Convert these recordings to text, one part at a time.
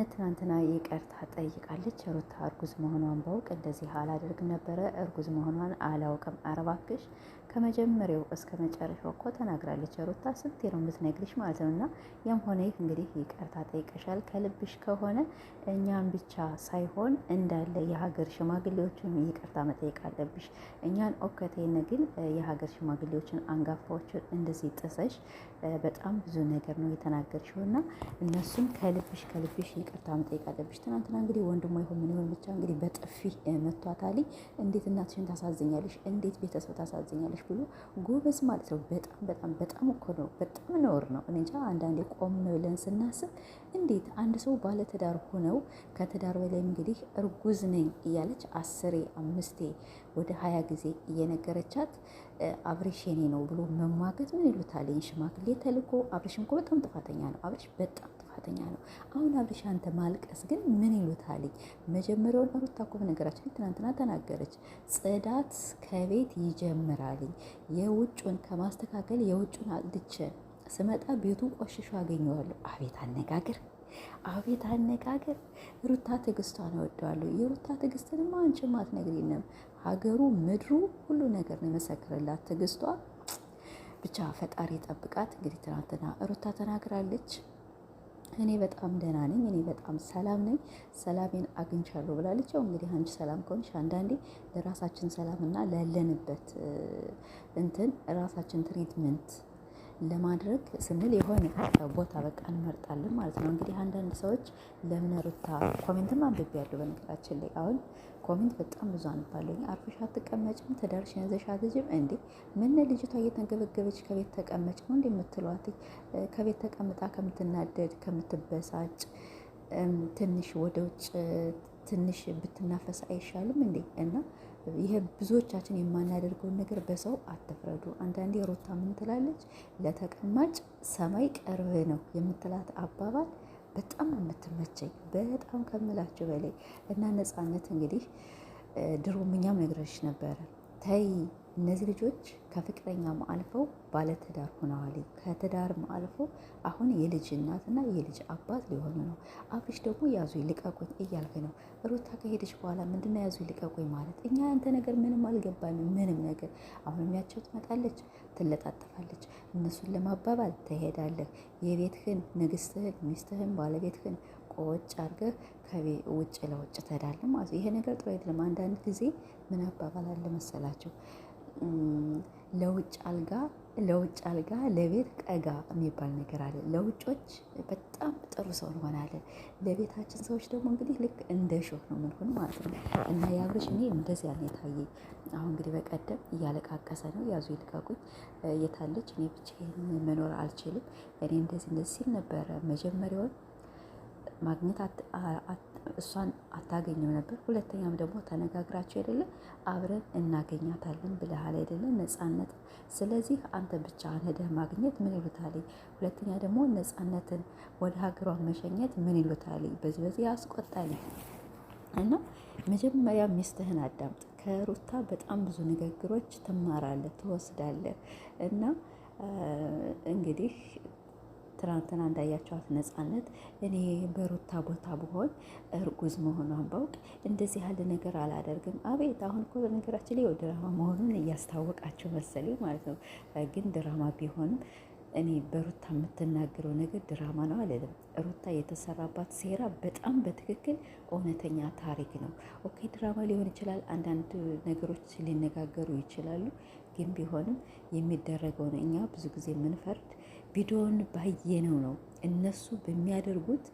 ነፃነት ትናንትና ይቅርታ ጠይቃለች። ሩታ እርጉዝ መሆኗን ባውቅ እንደዚህ አላደርግም ነበረ፣ እርጉዝ መሆኗን አላውቅም። ኧረ እባክሽ ከመጀመሪያው እስከ መጨረሻው እኮ ተናግራለች። ሩታ ስንቴ ነው የምትነግርሽ ማለት ነው። እና ያም ሆነ ይህ እንግዲህ ይቅርታ ጠይቀሻል። ከልብሽ ከሆነ እኛን ብቻ ሳይሆን እንዳለ የሀገር ሽማግሌዎችን ይቅርታ መጠየቅ አለብሽ። እኛን ኦከቴን ግን የሀገር ሽማግሌዎችን አንጋፋዎችን እንደዚህ ጥሰሽ በጣም ብዙ ነገር ነው የተናገርሽው እና እነሱም ከልብሽ ይቅርታ መጠየቅ አለብሽ። ትናንትና እንግዲህ ወንድሟ ይሁን ምን ይሁን ብቻ እንግዲህ በጥፊ መቷታል። እንዴት እናትሽን ታሳዝኛለሽ፣ እንዴት ቤተሰብ ታሳዝኛለሽ ብሎ ጎበዝ ማለት ነው። በጣም እኮ ነው፣ በጣም ነውር ነው። እኔ እንጃ አንዳንዴ ቆም ብለን ስናስብ እንዴት አንድ ሰው ባለትዳር ሆነው ከትዳር በላይ እንግዲህ እርጉዝ ነኝ እያለች 10 5 ወደ 20 ጊዜ እየነገረቻት አብሬሽ የኔ ነው ብሎ መሟገት ምን ይሉታል? ሽማግሌ ተልኮ አብሬሽም እኮ በጣም ጥፋተኛ ነው። አብሬሽ በጣም ጥፋተኛ ነው። አሁን አብሬሽ አንተ ማልቀስ ግን ምን ይሉታል? መጀመሪያውን ሩታ እኮ በነገራችን ትናንትና ተናገረች። ጽዳት ከቤት ይጀምራል። የውጩን ከማስተካከል የውጩን አጽድቼ ስመጣ ቤቱ ቆሽሾ አገኘዋለሁ። አቤት አነጋገር! ሩታ ትዕግስቷን እወደዋለሁ። የሩታ ትዕግስትንማ አንቺማ አትነግሪንም። ሀገሩ ምድሩ ሁሉ ነገር ነው የመሰከረላት ትዕግስቷ። ብቻ ፈጣሪ ጠብቃት። እንግዲህ ትናንትና ሩታ ተናግራለች። እኔ በጣም ደህና ነኝ፣ እኔ በጣም ሰላም ነኝ፣ ሰላሜን አግኝቻለሁ ብላለች። ያው እንግዲህ አንቺ ሰላም ከሆንሽ አንዳንዴ ለራሳችን ሰላም እና ላለንበት እንትን ራሳችን ትሪትመንት ለማድረግ ስንል የሆነ ቦታ በቃ እንመርጣለን ማለት ነው። እንግዲህ አንዳንድ ሰዎች ለምን ሩታ ኮሜንትም አንብቤያለሁ በነገራችን ላይ አሁን ኮሜንት በጣም ብዙ አንባለሁ። አርፈሽ አትቀመጭም? ትዳርሽን ያዘሽ አትጅም እንዴ? ምን ልጅቷ እየተንገበገበች ከቤት ተቀመጭ ነው እንዴ የምትሏት? ከቤት ተቀምጣ ከምትናደድ ከምትበሳጭ ትንሽ ወደ ውጭ ትንሽ ብትናፈስ አይሻልም እንዴ? እና ይሄ ብዙዎቻችን የማናደርገውን ነገር በሰው አትፍረዱ። አንዳንዴ ሩታ ምን ትላለች? ለተቀማጭ ሰማይ ቅርብ ነው የምትላት አባባል በጣም የምትመቸኝ በጣም ከምላችሁ በላይ እና ነፃነት እንግዲህ ድሮም እኛም ነግረሽ ነበረ። ተይ እነዚህ ልጆች ከፍቅረኛም አልፈው ባለትዳር ሆነዋል። ከትዳርም አልፎ አሁን የልጅ እናትና የልጅ አባት ሊሆኑ ነው። አብርሽ ደግሞ ያዙ ይልቀቁኝ እያልክ ነው። ሩታ ከሄደች በኋላ ምንድነው ያዙ ይልቀቁኝ ማለት? እኛ ያንተ ነገር ምንም አልገባንም፣ ምንም ነገር። አሁን የሚያቸው ትመጣለች፣ ትለጣጠፋለች፣ እነሱን ለማባባል ትሄዳለህ። የቤትህን ንግስትህን፣ ሚስትህን፣ ባለቤትህን ቆጭ አድርገህ ውጭ ለውጭ ትሄዳለህ ማለት ይሄ ነገር ጥሩ አይደለም። አንዳንድ ጊዜ ምን አባባል አለ መሰላቸው? ለውጭ አልጋ ለቤት ቀጋ የሚባል ነገር አለ። ለውጮች በጣም ጥሩ ሰው እንሆናለን፣ ለቤታችን ሰዎች ደግሞ እንግዲህ ልክ እንደ ሾህ ነው ምንሆን ማለት ነው። እና የአብርሽ እኔ እንደዚህ ያለ የታየኝ አሁን እንግዲህ በቀደም እያለቃቀሰ ነው ያዙ ይልቀቁኝ፣ የታለች እኔ ብቻዬን መኖር አልችልም፣ እኔ እንደዚህ ሲል ነበረ መጀመሪያውን ማግኘት እሷን አታገኘው ነበር። ሁለተኛም ደግሞ ተነጋግራችሁ አይደለ አብረን እናገኛታለን ብለሃል አይደለ ነፃነት። ስለዚህ አንተ ብቻ ሄደህ ማግኘት ምን ይሉታል? ሁለተኛ ደግሞ ነፃነትን ወደ ሀገሯን መሸኘት ምን ይሉታል? በዚህ ያስቆጣል። እና መጀመሪያ ሚስትህን አዳምጥ። ከሩታ በጣም ብዙ ንግግሮች ትማራለህ፣ ትወስዳለህ። እና እንግዲህ ትናንትና እንዳያቸዋት ነፃነት እኔ በሩታ ቦታ ብሆን እርጉዝ መሆኗን ባውቅ እንደዚህ ያለ ነገር አላደርግም። አቤት አሁን እኮ በነገራችን ላይ ድራማ መሆኑን እያስታወቃቸው መሰለኝ ማለት ነው። ግን ድራማ ቢሆንም እኔ በሩታ የምትናገረው ነገር ድራማ ነው አልልም። ሩታ የተሰራባት ሴራ በጣም በትክክል እውነተኛ ታሪክ ነው። ኦኬ ድራማ ሊሆን ይችላል፣ አንዳንድ ነገሮች ሊነጋገሩ ይችላሉ። ግን ቢሆንም የሚደረገውን እኛ ብዙ ጊዜ የምንፈርድ ቪዲዮውን ባየነው ነው። እነሱ በሚያደርጉት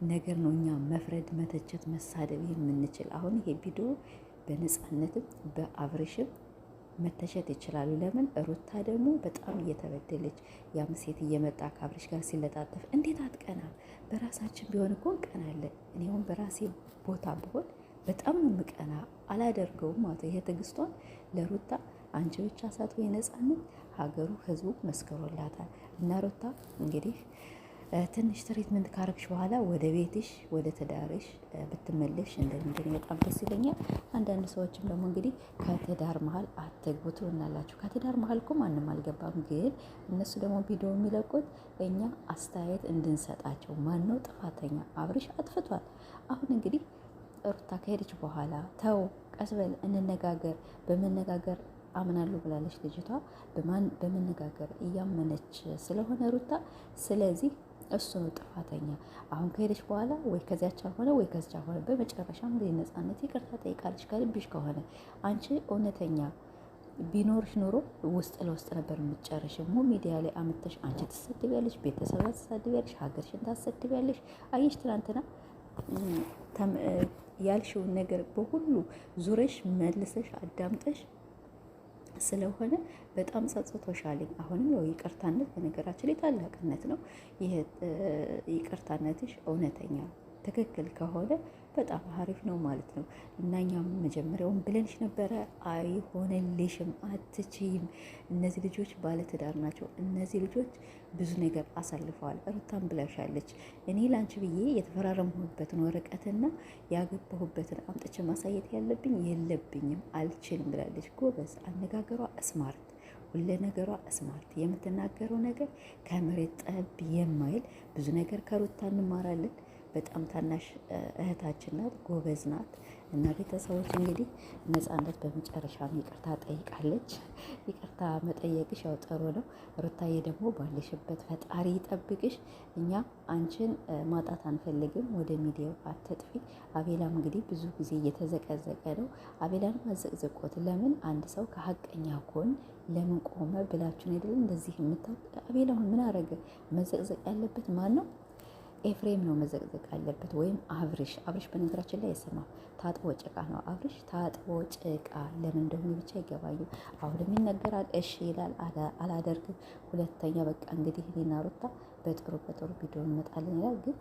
ነገር ነው እኛ መፍረድ፣ መተቸት፣ መሳደብ የምንችል። አሁን ይሄ ቪዲዮ በነፃነትም በአብርሽም መተቸት ይችላሉ። ለምን ሩታ ደግሞ በጣም እየተበደለች ያም ሴት እየመጣ ከአብርሽ ጋር ሲለጣጠፍ እንዴት አትቀናም? በራሳችን ቢሆን እኮ እንቀናለን። እኔ አሁን በራሴ ቦታ ብሆን በጣም ነው የምቀና። አላደርገውም ማለት ይሄ ትዕግስቷን ለሩታ አንቺ ብቻ ሳትሆን ነፃነት ሀገሩ ህዝቡ መስክሮላታል። እና ሩታ እንግዲህ ትንሽ ትሪትመንት ካረግሽ በኋላ ወደ ቤትሽ ወደ ትዳርሽ ብትመለሽ እንደምንድን በጣም ደስ ይለኛል። አንዳንድ ሰዎችም ደግሞ እንግዲህ ከትዳር መሀል አትግቡ ትሆናላችሁ። ከትዳር መሀል እኮ ማንም አልገባም። ግን እነሱ ደግሞ ቪዲዮ የሚለቁት እኛ አስተያየት እንድንሰጣቸው። ማን ነው ጥፋተኛ? አብርሽ አጥፍቷል። አሁን እንግዲህ ሩታ ከሄደች በኋላ ተው ቀስ በል እንነጋገር፣ በመነጋገር አምናለሁ ብላለች ልጅቷ። በመነጋገር እያመነች ስለሆነ ሩታ፣ ስለዚህ እሱ ነው ጥፋተኛ። አሁን ከሄደች በኋላ ወይ ከዚያች አልሆነ ወይ ከዚች አልሆነ፣ በመጨረሻ እንግዲህ ነፃነት ይቅርታ ጠይቃለች። ከልብሽ ከሆነ አንቺ እውነተኛ ቢኖርሽ ኖሮ ውስጥ ለውስጥ ነበር የምትጨርሽ። ሞ ሚዲያ ላይ አምጥተሽ አንቺ ትሰድቢያለሽ፣ ቤተሰብ ትሰድቢያለሽ፣ ሀገርሽን ታሰድቢያለሽ። አየሽ ትናንትና ያልሽውን ነገር በሁሉ ዙረሽ መልሰሽ አዳምጠሽ ስለሆነ በጣም ጸጽቶሻልኝ። አሁንም ያው ይቅርታነት በነገራችን ላይ ታላቅነት ነው። ይህ ይቅርታነትሽ እውነተኛ ትክክል ከሆነ በጣም አሪፍ ነው ማለት ነው። እና እኛም መጀመሪያውን ብለንሽ ነበረ፣ አይሆንልሽም፣ አትችይም። እነዚህ ልጆች ባለትዳር ናቸው። እነዚህ ልጆች ብዙ ነገር አሳልፈዋል። ሩታም ብላሻለች፣ እኔ ላንቺ ብዬ የተፈራረምሁበትን ወረቀትና ያገባሁበትን አምጥቼ ማሳየት ያለብኝ የለብኝም፣ አልችልም ብላለች። ጎበዝ፣ አነጋገሯ ስማርት፣ ሁለ ነገሯ ስማርት፣ የምትናገረው ነገር ከመሬት ጠብ የማይል ብዙ ነገር ከሩታ እንማራለን። በጣም ታናሽ እህታችን ናት፣ ጎበዝ ናት። እና ቤተሰቦች እንግዲህ ነፃነት በመጨረሻም ይቅርታ ጠይቃለች። ይቅርታ መጠየቅሽ ያው ጥሩ ነው። ሩታዬ ደግሞ ባለሽበት ፈጣሪ ይጠብቅሽ። እኛ አንቺን ማጣት አንፈልግም። ወደ ሚዲያው አትጥፊ። አቤላም እንግዲህ ብዙ ጊዜ እየተዘቀዘቀ ነው። አቤላንም አዘቅዝቆት ለምን አንድ ሰው ከሀቀኛ ጎን ለምን ቆመ ብላችሁን አይደለም እንደዚህ አቤላውን ምን አረገ? መዘቅዘቅ ያለበት ማን ነው? ኤፍሬም ነው መዘቅዘቅ አለበት፣ ወይም አብርሽ። አብርሽ በነገራችን ላይ የሰማ ታጥቦ ጭቃ ነው። አብርሽ ታጥቦ ጭቃ ለምን እንደሆነ ብቻ ይገባዩ። አሁንም ይነገራል፣ እሺ ይላል፣ አላደርግም። ሁለተኛ በቃ እንግዲህ እኔና ሩታ በጥሩ ቪዲዮ እንመጣለን ይላል። ግን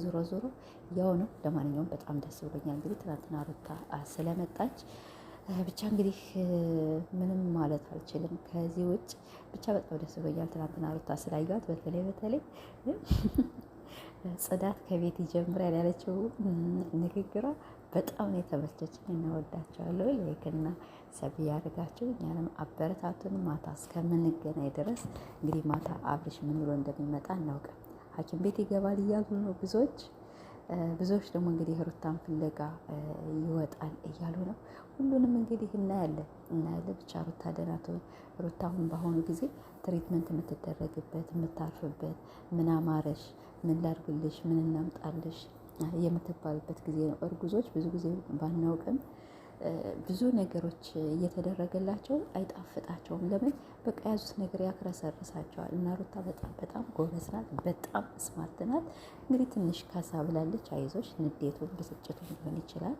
ዞሮ ዞሮ ያው ነው። ለማንኛውም በጣም ደስ ብሎኛል እንግዲህ ትናንትና ሩታ ስለመጣች ብቻ እንግዲህ ምንም ማለት አልችልም ከዚህ ውጭ። ብቻ በጣም ደስ ብሎኛል ትናንትና ሩታ ስላየኋት። በተለይ ጽዳት ከቤት ይጀምራል ያለችው ንግግሯ በጣም ነው የተመቸችኝ። እናወዳቸዋለሁ። ላይክና ሰብ ያደርጋችሁ፣ እኛንም አበረታቱን። ማታ እስከምንገናኝ ድረስ እንግዲህ ማታ አብርሽ ምን ብሎ እንደሚመጣ እናውቅም። ሐኪም ቤት ይገባል እያሉ ነው ብዙዎች ደግሞ እንግዲህ ሩታን ፍለጋ ይወጣል እያሉ ነው። ሁሉንም እንግዲህ እናያለን። ብቻ ሩታ ደህና ትሆን። ሩታ አሁን በአሁኑ ጊዜ ትሪትመንት የምትደረግበት የምታርፍበት፣ ምን አማረሽ፣ ምን ላድርግልሽ፣ ምን እናምጣልሽ የምትባልበት ጊዜ ነው። እርጉዞች ብዙ ጊዜ ባናውቅም ብዙ ነገሮች እየተደረገላቸው አይጣፍጣቸውም። ለምን? በቃ ያዙት ነገር ያክረሰርሳቸዋል። እና ሩታ በጣም ጎበዝ ናት፣ በጣም ስማርት ናት። እንግዲህ ትንሽ ከሳ ብላለች። አይዞች፣ ንዴቱን ብስጭቱን ሊሆን ይችላል።